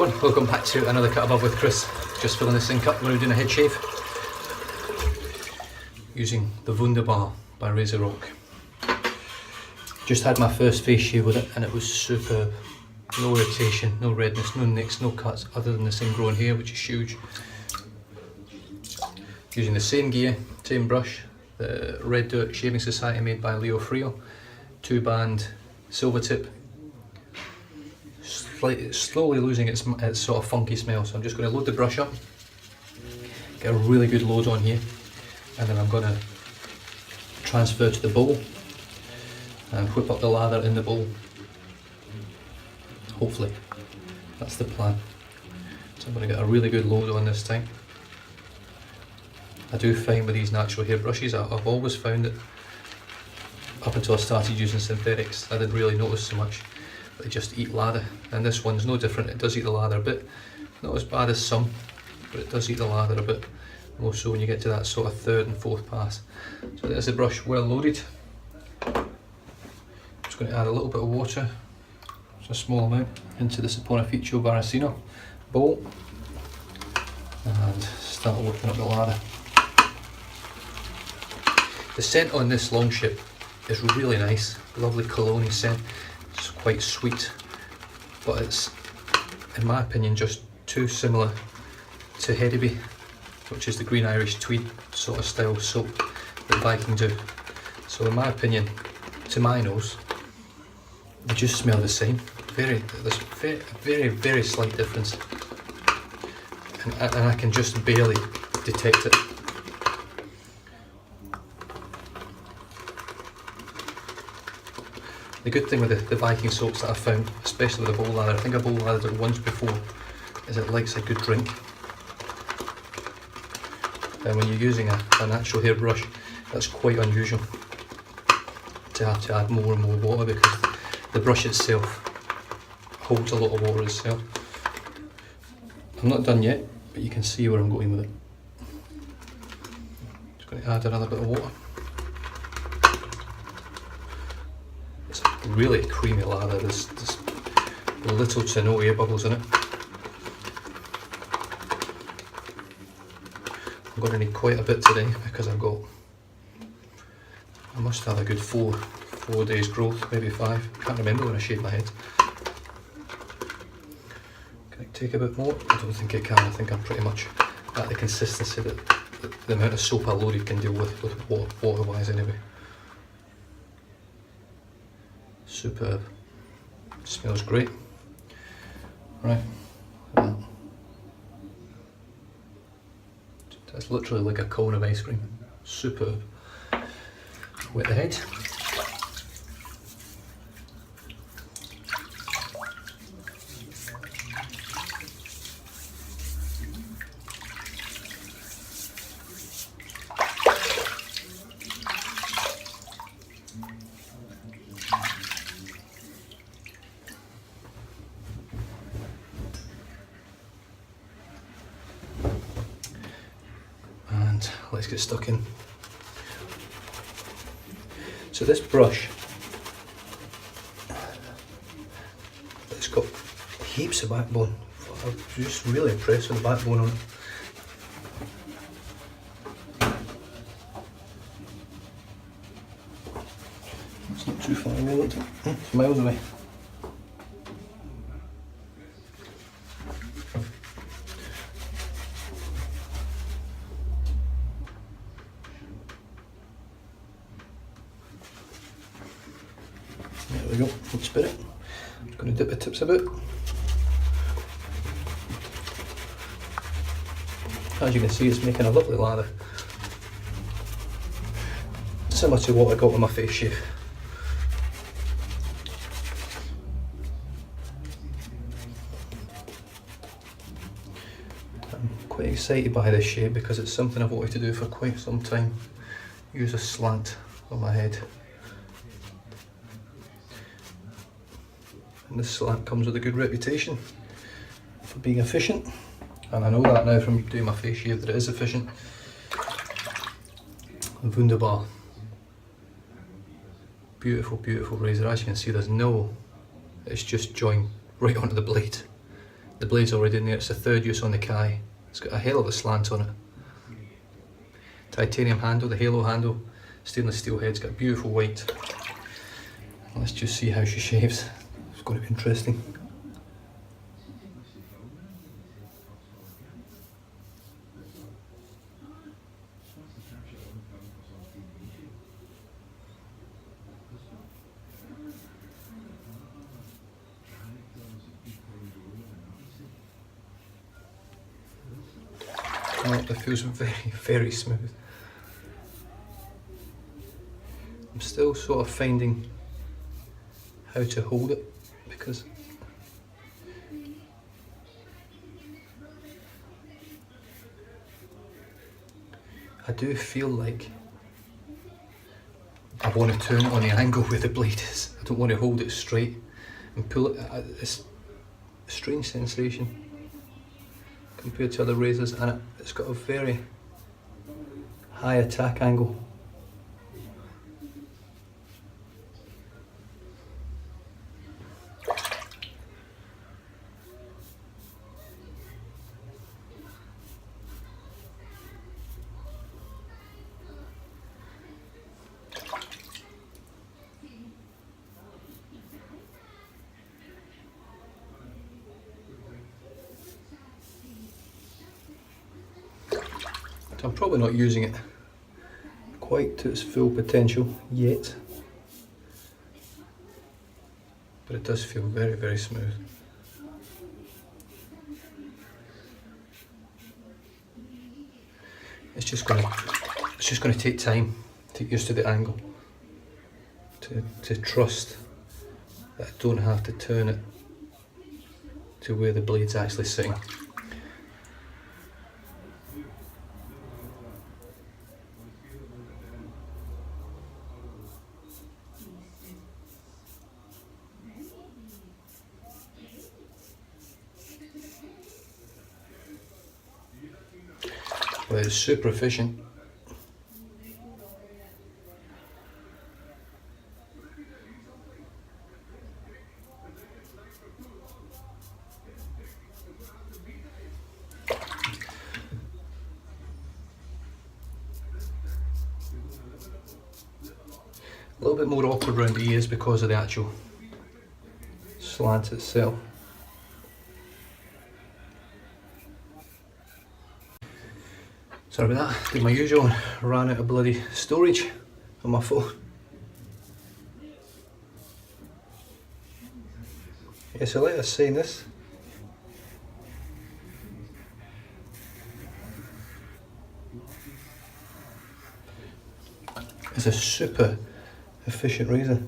everyone, welcome back to another cut above with Chris. Just filling this sink up, we're going to be doing a head shave using the Wunderbar by RazoRock. Just had my first face shave with it and it was superb. No irritation, no redness, no nicks, no cuts other than this ingrown hair, which is huge. Using the same gear, same brush, the Red Dirt Shaving Society made by Frilot, 2-band silver tip. Slowly losing its sort of funky smell, so I'm just going to load the brush up, get a really good load on here, and then I'm going to transfer to the bowl and whip up the lather in the bowl. Hopefully, that's the plan. So I'm going to get a really good load on this time. I do find with these natural hair brushes, I've always found that up until I started using synthetics, I didn't really notice so much. They just eat lather, and this one's no different. It does eat the lather a bit, not as bad as some, but it does eat the lather a bit more so when you get to that sort of third and fourth pass. So there's the brush well loaded. I'm just going to add a little bit of water, just a small amount, into the Saponificio Varicino bowl and start working up the lather. The scent on this Longship is really nice, lovely cologne scent. It's quite sweet, but it's, in my opinion, just too similar to Hedeby, which is the green Irish tweed sort of style soap that Viking do. So in my opinion, to my nose, they just smell the same. There's very slight difference, and I can just barely detect it. The good thing with the Viking soaps that I've found, especially with the bowl lather, I think I bowl lathered it once before, is it likes a good drink. And when you're using a natural hair brush, that's quite unusual to have to add more and more water, because the brush itself holds a lot of water itself. I'm not done yet, but you can see where I'm going with it. Just going to add another bit of water. Really creamy lather, there's little to no air bubbles in it. I'm going to need quite a bit today because I must have a good four days growth, maybe 5, can't remember when I shaved my head. Can I take a bit more? I don't think I can. I think I'm pretty much at the consistency that the amount of soap I loaded can deal with water wise anyway. Superb. Smells great. Right. That's literally like a cone of ice cream. Superb. Wet the head. Let's get stuck in. So this brush, it's got heaps of backbone. I'm just really impressed with the backbone on it. It's not too far away, look. It's miles away. There we go, let's spit it. I'm just going to dip the tips a bit. As you can see, it's making a lovely lather. Similar to what I got with my face shave. I'm quite excited by this shave because it's something I've wanted to do for quite some time. Use a slant on my head. And this slant comes with a good reputation for being efficient, and I know that now from doing my face shave that it is efficient. Wunderbar. Beautiful, beautiful razor. As you can see, it's just joined right onto the blade. The blade's already in there, it's the third use on the Kai. It's got a hell of a slant on it. Titanium handle, the halo handle, stainless steel head's got a beautiful white. Let's just see how she shaves. It's going to be interesting. Oh, it feels very, very smooth. I'm still sort of finding how to hold it, because I do feel like I want to turn it on the angle where the blade is. I don't want to hold it straight and pull it. It's a strange sensation compared to other razors, and it's got a very high attack angle. I'm probably not using it quite to its full potential yet, but it does feel very, very smooth. It's just going to take time to get used to the angle, to trust that I don't have to turn it to where the blade's actually sitting. But it's super efficient. A little bit more awkward around the ears because of the actual slant itself. Sorry about that, did my usual and ran out of bloody storage on my phone. Yeah, so let us say this. It's a super efficient razor.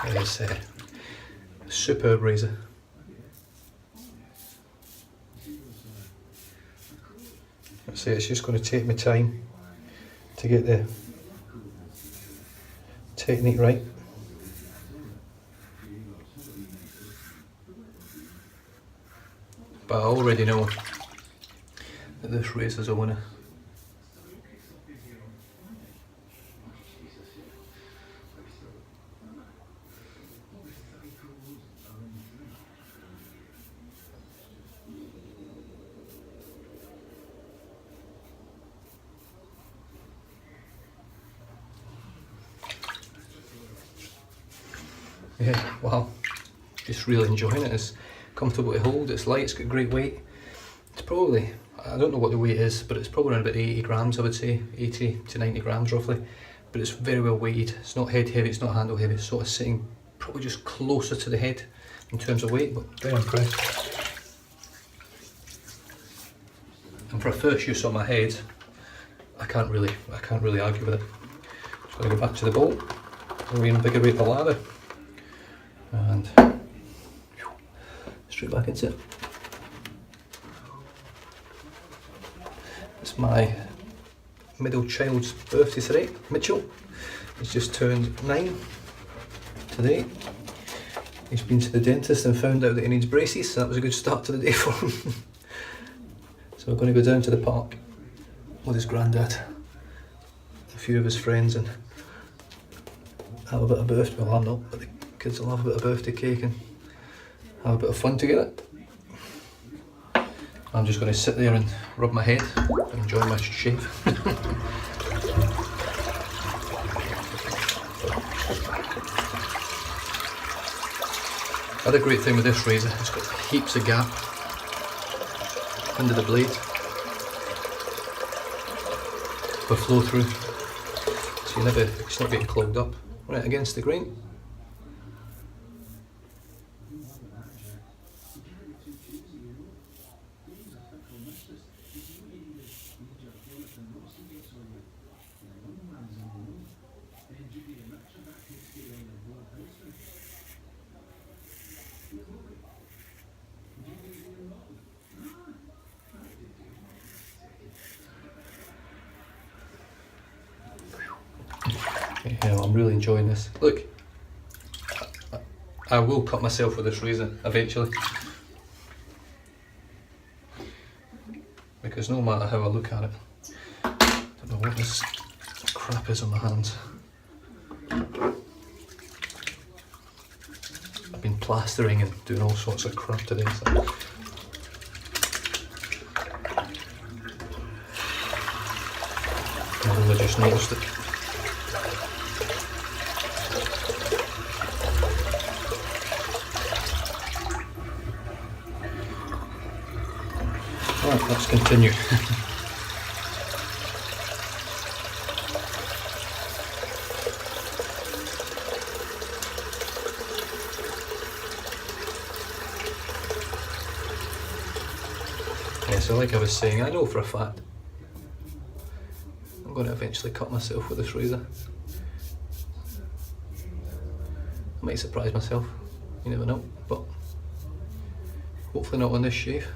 It's a superb razor. I'd say it's just going to take me time to get the technique right. But I already know that this razor's a winner. Yeah, wow, just really enjoying it. It's comfortable to hold, it's light, it's got great weight. It's probably, I don't know what the weight is, but it's probably around about 80 grams I would say, 80 to 90 grams roughly. But it's very well weighted, it's not head heavy, it's not handle heavy, it's sort of sitting probably just closer to the head in terms of weight, but very impressed. And for a first use on my head, I can't really argue with it. Just got to go back to the bolt and reinvigorate the lather. And straight back into it. It's my middle child's birthday today, Mitchell. He's just turned 9 today. He's been to the dentist and found out that he needs braces, so that was a good start to the day for him. So we're going to go down to the park with his granddad, a few of his friends, and have a bit of birthday. Well, I'm not, but the kids will have a bit of birthday cake and have a bit of fun together. I'm just going to sit there and rub my head and enjoy my shave. The other great thing with this razor, it's got heaps of gap under the blade for flow through, so it's not getting clogged up right against the grain. Yeah, I'm really enjoying this. Look, I will cut myself with this razor eventually, because no matter how I look at it, I don't know what this crap is on my hands. I've been plastering and doing all sorts of crap today. So. I've only just noticed it. Right, let's continue. Yeah, so like I was saying, I know for a fact I'm going to eventually cut myself with this razor. I might surprise myself, you never know, but hopefully not on this shave.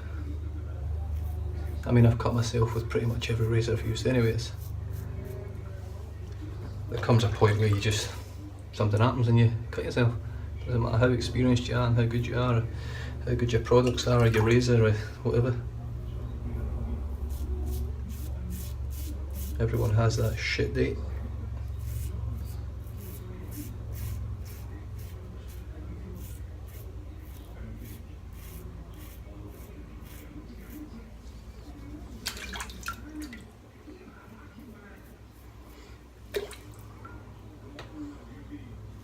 I mean, I've cut myself with pretty much every razor I've used anyways. There comes a point where something happens and you cut yourself. Doesn't matter how experienced you are and how good you are, or how good your products are, or your razor, or whatever. Everyone has that shit day.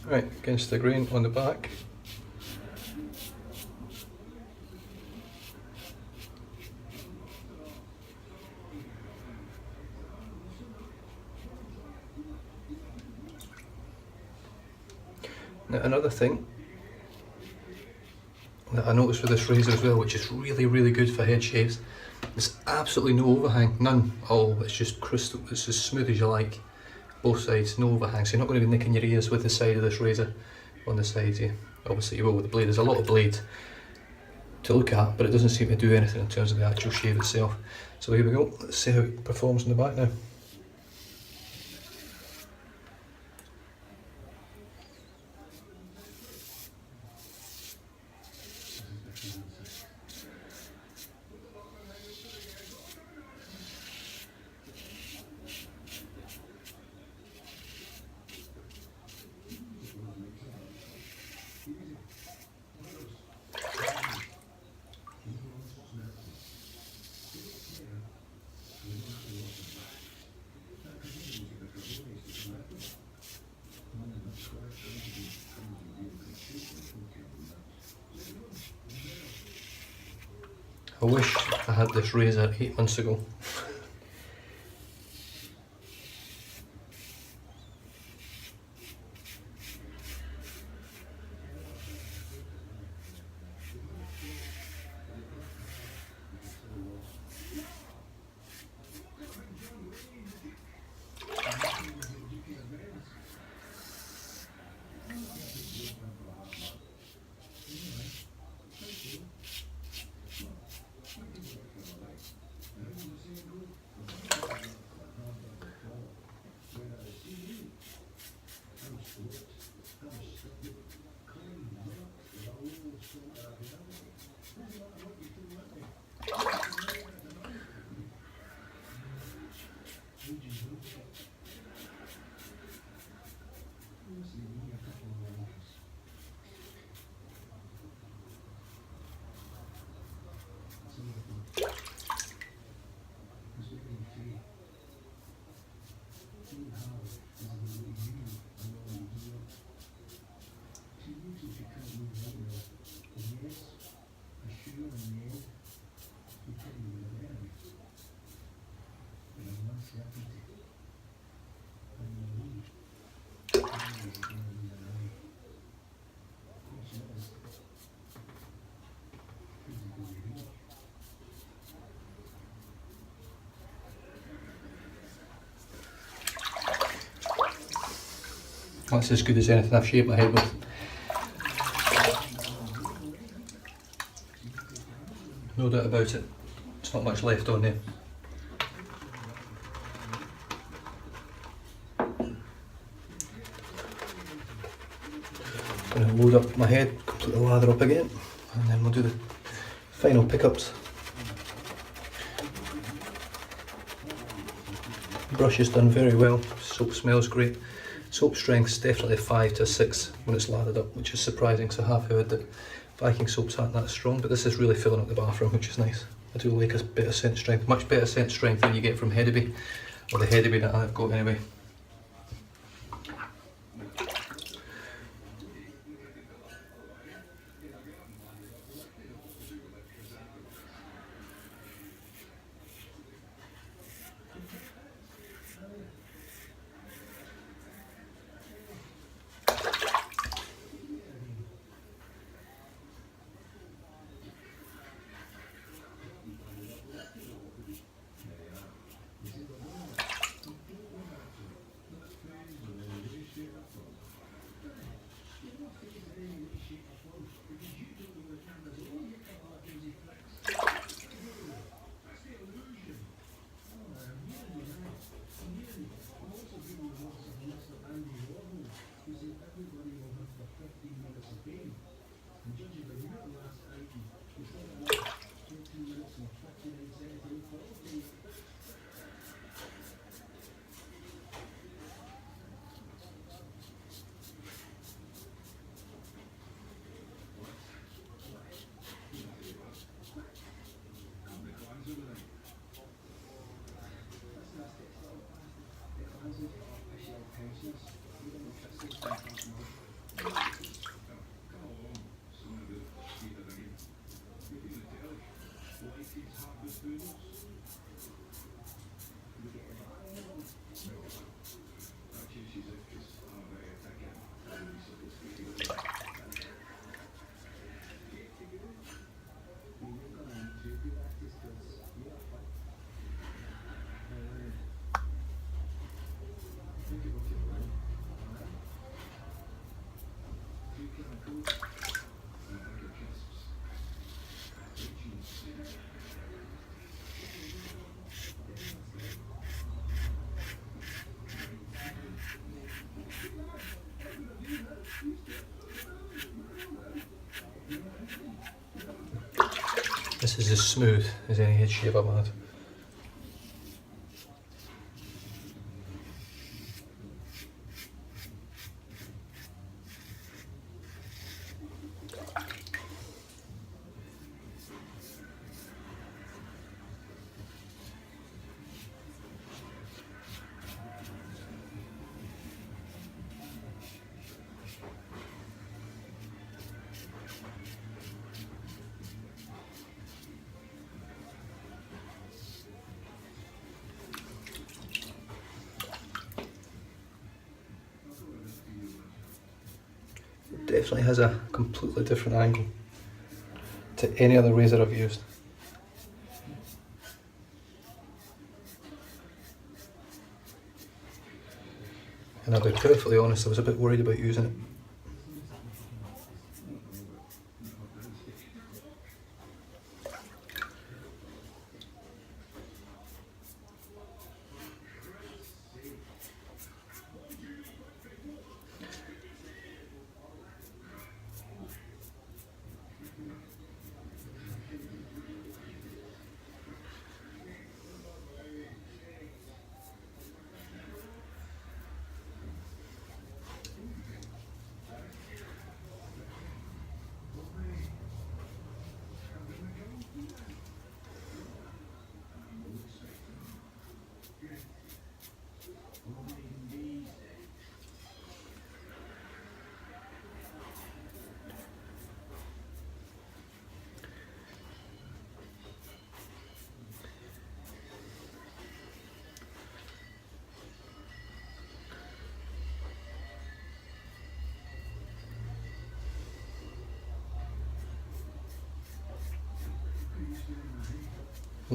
Right, against the grain on the back. Now another thing that I noticed with this razor as well, which is really, really good for head shaves, there's absolutely no overhang, none at all. It's just crystal, it's as smooth as you like. Both sides, no overhang, so you're not going to be nicking your ears with the side of this razor on the sides here. Obviously you will with the blade. There's a lot of blade to look at, but it doesn't seem to do anything in terms of the actual shave itself. So here we go, let's see how it performs in the back now. I wish I had this razor 8 months ago. That's as good as anything I've shaved my head with. No doubt about it. There's not much left on there. I'm going to load up my head, completely lather up again, and then we'll do the final pickups. The brush is done very well, soap smells great. Soap strength's definitely a 5 to a 6 when it's lathered up, which is surprising because I have heard that Viking soaps aren't that strong, but this is really filling up the bathroom, which is nice. I do like a bit of scent strength, much better scent strength than you get from Hedeby, or the Hedeby that I've got anyway. This is as smooth as any head shave I've had. Definitely has a completely different angle to any other razor I've used. And I'll be perfectly honest, I was a bit worried about using it.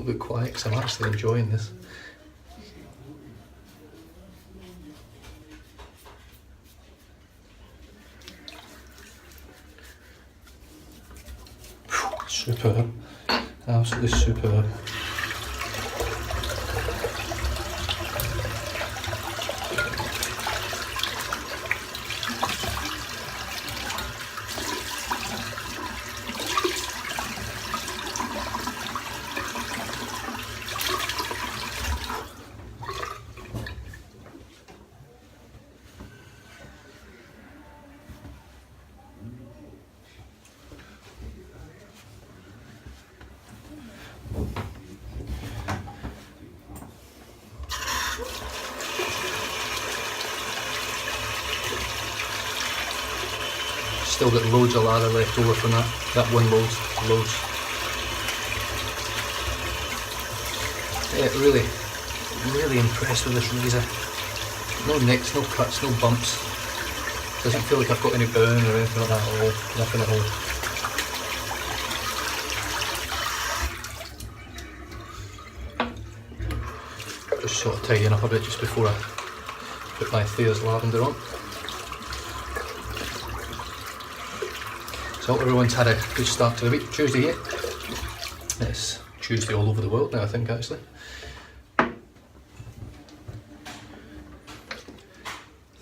a little bit quiet because I'm actually enjoying this. Superb, absolutely superb. Still got loads of lather left over from that one loads. Yeah, really impressed with this razor. No nicks, no cuts, no bumps. Doesn't feel like I've got any burn or anything like that at all. Nothing at all. Just sort of tidying up a bit just before I put my Thayer's lavender on. So everyone's had a good start to the week. Tuesday yet? It's Tuesday all over the world now, I think, actually.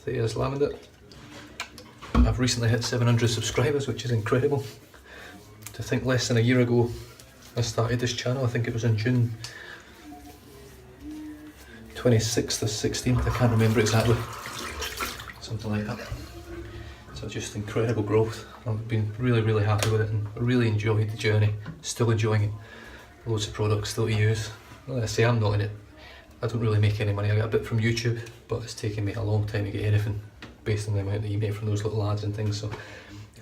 Thayer's lavender. I've recently hit 700 subscribers, which is incredible. To think less than a year ago I started this channel. I think it was in June 26th or 16th, I can't remember exactly. Something like that. So just incredible growth. I've been really happy with it and really enjoyed the journey. Still enjoying it. Loads of products still to use. Like I say, I'm not in it. I don't really make any money. I get a bit from YouTube, but it's taken me a long time to get anything based on the amount that you make from those little ads and things. So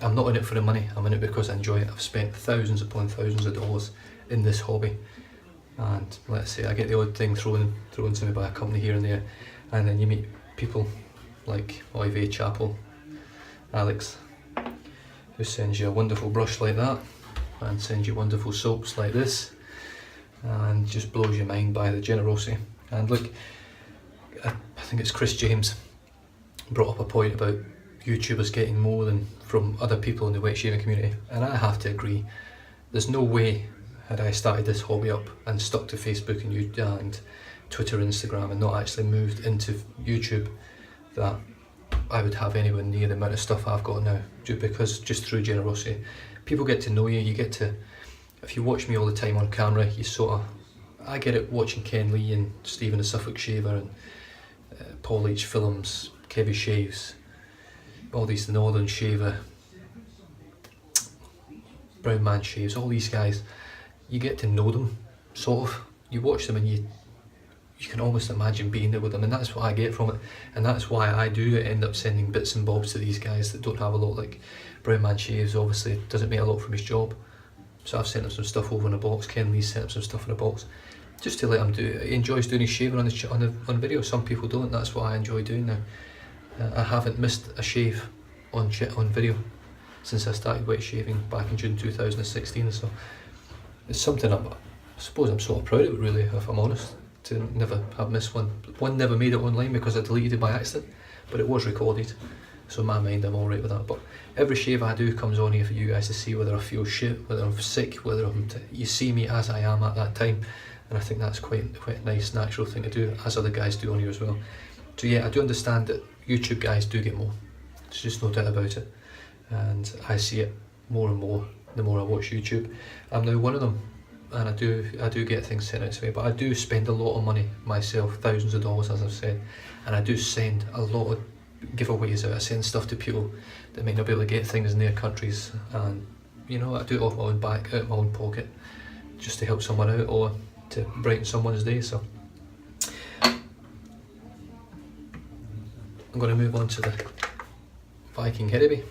I'm not in it for the money. I'm in it because I enjoy it. I've spent thousands upon thousands of dollars in this hobby. And let's say I get the odd thing thrown to me by a company here and there, and then you meet people like Oive Chapel, Alex, who sends you a wonderful brush like that and sends you wonderful soaps like this and just blows your mind by the generosity. And look, I think it's Chris James brought up a point about YouTubers getting more than from other people in the wet shaving community, and I have to agree. There's no way, had I started this hobby up and stuck to Facebook and Twitter and Instagram and not actually moved into YouTube, that I would have anywhere near the amount of stuff I've got now, because just through generosity. People get to know you, you get to, if you watch me all the time on camera, you sort of, I get it watching Ken Lee and Stephen the Suffolk Shaver and Paul H. Films, Kevy Shaves, all these Northern Shaver, Brown Man Shaves, all these guys, you get to know them, sort of. You watch them and you can almost imagine being there with them, and that's what I get from it, and that's why I do end up sending bits and bobs to these guys that don't have a lot. Like Brown Man Shaves obviously doesn't make a lot from his job, so I've sent him some stuff over in a box. Ken Lee sent him some stuff in a box, just to let him do. He enjoys doing his shaving on video. Some people don't. That's what I enjoy doing now. I haven't missed a shave on video since I started wet shaving back in June 2016. So it's something I suppose I'm sort of proud of it, really, if I'm honest, to never have missed one. One never made it online because I deleted it by accident, but it was recorded, so in my mind I'm alright with that. But every shave I do comes on here for you guys to see, whether I feel shit, whether I'm sick, whether you see me as I am at that time, and I think that's quite a nice natural thing to do, as other guys do on here as well. So yeah, I do understand that YouTube guys do get more, there's just no doubt about it, and I see it more and more the more I watch YouTube. I'm now one of them, and I do get things sent out to me, but I do spend a lot of money myself, thousands of dollars as I've said, and I do send a lot of giveaways out. I send stuff to people that might not be able to get things in their countries, and you know, I do it off my own back, out of my own pocket, just to help someone out or to brighten someone's day. So I'm going to move on to the Viking Heriby.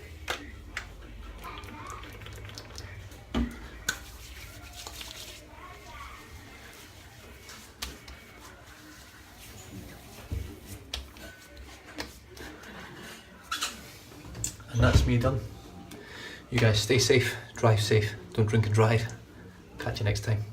And that's me done. You guys stay safe, drive safe, don't drink and drive. Catch you next time.